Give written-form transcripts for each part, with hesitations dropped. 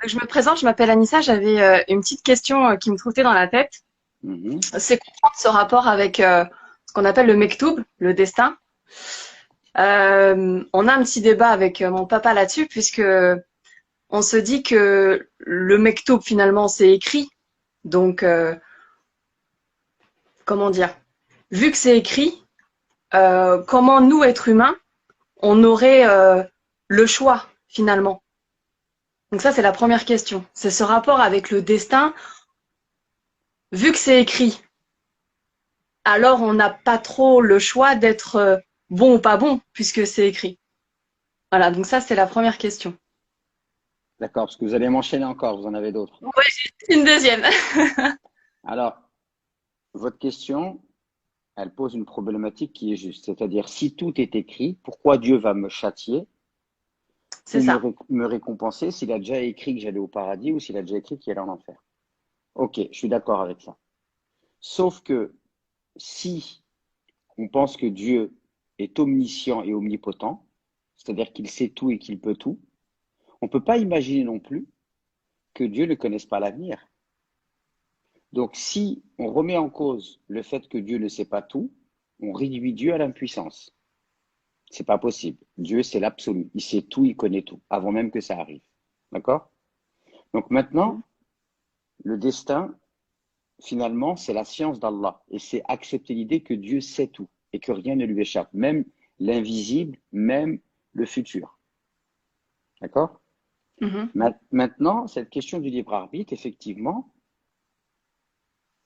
que je me présente, je m'appelle Anissa. J'avais une petite question qui me trottait dans la tête. Mhm. C'est comprendre ce rapport avec ce qu'on appelle le mektoub, le destin. On a un petit débat avec mon papa là-dessus, puisque on se dit que le mektoub, finalement, c'est écrit. Donc, comment dire? Vu que c'est écrit, comment nous, êtres humains, on aurait le choix, finalement? Donc ça, c'est la première question. C'est ce rapport avec le destin. Vu que c'est écrit, alors on n'a pas trop le choix d'être bon ou pas bon, puisque c'est écrit. Voilà, donc ça, c'est la première question. D'accord, parce que vous allez m'enchaîner encore, vous en avez d'autres. Ouais, j'ai une deuxième. Alors, votre question, elle pose une problématique qui est juste. C'est-à-dire, si tout est écrit, pourquoi Dieu va me châtier C'est ou ça. me récompenser s'il a déjà écrit que j'allais au paradis ou s'il a déjà écrit qu'il allait en enfer? Ok, je suis d'accord avec ça. Sauf que si on pense que Dieu est omniscient et omnipotent, c'est-à-dire qu'il sait tout et qu'il peut tout, on ne peut pas imaginer non plus que Dieu ne connaisse pas l'avenir. Donc, si on remet en cause le fait que Dieu ne sait pas tout, on réduit Dieu à l'impuissance. C'est pas possible. Dieu, c'est l'absolu. Il sait tout, il connaît tout, avant même que ça arrive. D'accord? Donc maintenant, le destin, finalement, c'est la science d'Allah. Et c'est accepter l'idée que Dieu sait tout et que rien ne lui échappe, même l'invisible, même le futur. D'accord? Mhm. Maintenant, cette question du libre arbitre, effectivement,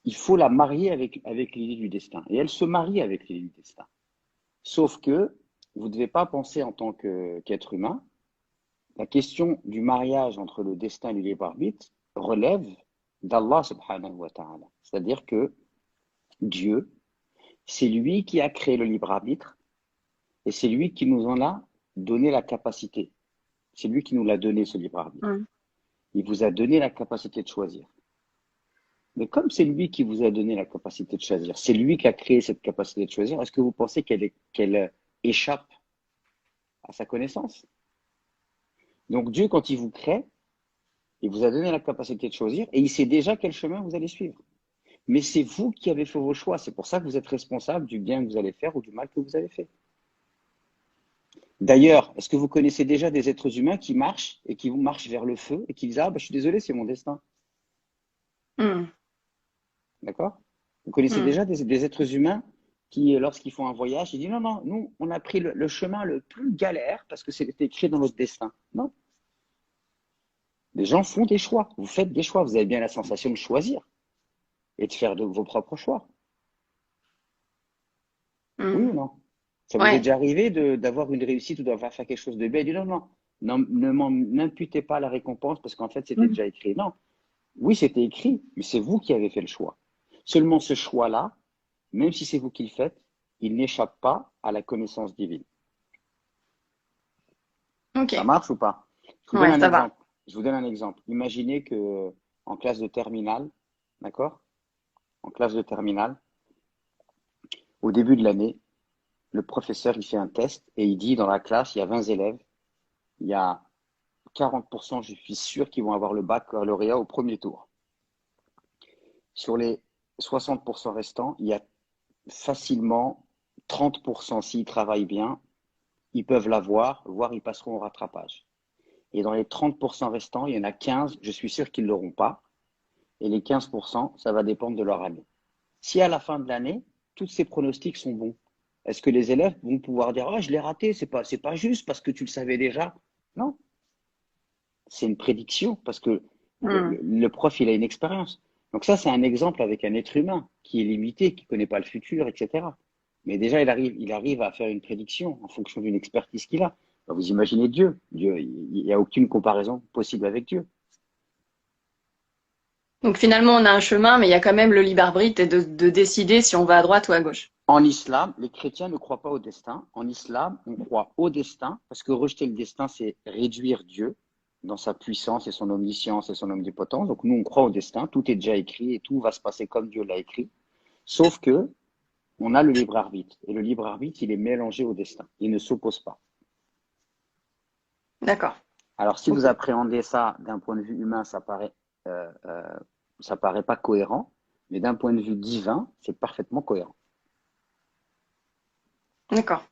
il faut la marier avec l'idée du destin. Et elle se marie avec l'idée du destin. Sauf que vous ne devez pas penser en tant qu'être humain. La question du mariage entre le destin et le libre arbitre relève d'Allah subhanahu wa ta'ala. C'est-à-dire que Dieu, c'est lui qui a créé le libre arbitre et c'est lui qui nous en a donné la capacité. C'est lui qui nous l'a donné, ce libre arbitre. Mhm. Il vous a donné la capacité de choisir. Mais comme c'est lui qui vous a donné la capacité de choisir, c'est lui qui a créé cette capacité de choisir, est-ce que vous pensez qu'elle échappe à sa connaissance? Donc Dieu, quand il vous crée, il vous a donné la capacité de choisir et il sait déjà quel chemin vous allez suivre. Mais c'est vous qui avez fait vos choix. C'est pour ça que vous êtes responsable du bien que vous allez faire ou du mal que vous avez fait. D'ailleurs, est-ce que vous connaissez déjà des êtres humains qui marchent et qui marchent vers le feu et qui disent: ah, bah, je suis désolé, c'est mon destin. Mhm. D'accord? Vous connaissez Mhm. déjà des êtres humains qui, lorsqu'ils font un voyage, ils disent: non, non, nous, on a pris le chemin le plus galère parce que c'était écrit dans notre destin. Non. Les gens font des choix. Vous faites des choix. Vous avez bien la sensation de choisir et de faire vos propres choix. Oui Mhm. ou non? Ça vous est Ouais. déjà arrivé d'avoir une réussite ou d'avoir fait quelque chose de bien et de dire: non, non, non, n'imputez pas la récompense parce qu'en fait, c'était Mhm. déjà écrit. Non. Oui, c'était écrit, mais c'est vous qui avez fait le choix. Seulement ce choix-là, même si c'est vous qui le faites, il n'échappe pas à la connaissance divine. Ok. Ça marche ou pas? Je vous donne Ouais, un ça va. exemple. Je vous donne un exemple. Imaginez que en classe de terminale, d'accord? En classe de terminale, au début de l'année, le professeur il fait un test et il dit dans la classe, il y a 20 élèves, il y a 40%, je suis sûr, qu'ils vont avoir le baccalauréat au premier tour. Sur les 60% restants, il y a facilement 30%, s'ils travaillent bien, ils peuvent l'avoir, voire ils passeront au rattrapage. Et dans les 30% restants, il y en a 15, je suis sûr qu'ils ne l'auront pas. Et les 15%, ça va dépendre de leur année. Si à la fin de l'année, tous ces pronostics sont bons, est-ce que les élèves vont pouvoir dire: oh, je l'ai raté, c'est pas juste parce que tu le savais déjà? Non, c'est une prédiction parce que Mhm. le prof, il a une expérience. Donc ça, c'est un exemple avec un être humain qui est limité, qui ne connaît pas le futur, etc. Mais déjà, il arrive à faire une prédiction en fonction d'une expertise qu'il a. Alors, vous imaginez Dieu. Dieu, il n'y a aucune comparaison possible avec Dieu. Donc finalement, on a un chemin, mais il y a quand même le libre arbitre et de décider si on va à droite ou à gauche. En islam, les chrétiens ne croient pas au destin. En islam, on croit au destin parce que rejeter le destin, c'est réduire Dieu dans sa puissance et son omniscience et son omnipotence. Donc nous, on croit au destin. Tout est déjà écrit et tout va se passer comme Dieu l'a écrit. Sauf que on a le libre arbitre. Et le libre arbitre, il est mélangé au destin. Il ne s'oppose pas. D'accord. Alors, si Ok, vous appréhendez ça d'un point de vue humain, ça paraît pas cohérent, mais d'un point de vue divin, c'est parfaitement cohérent. d'accord.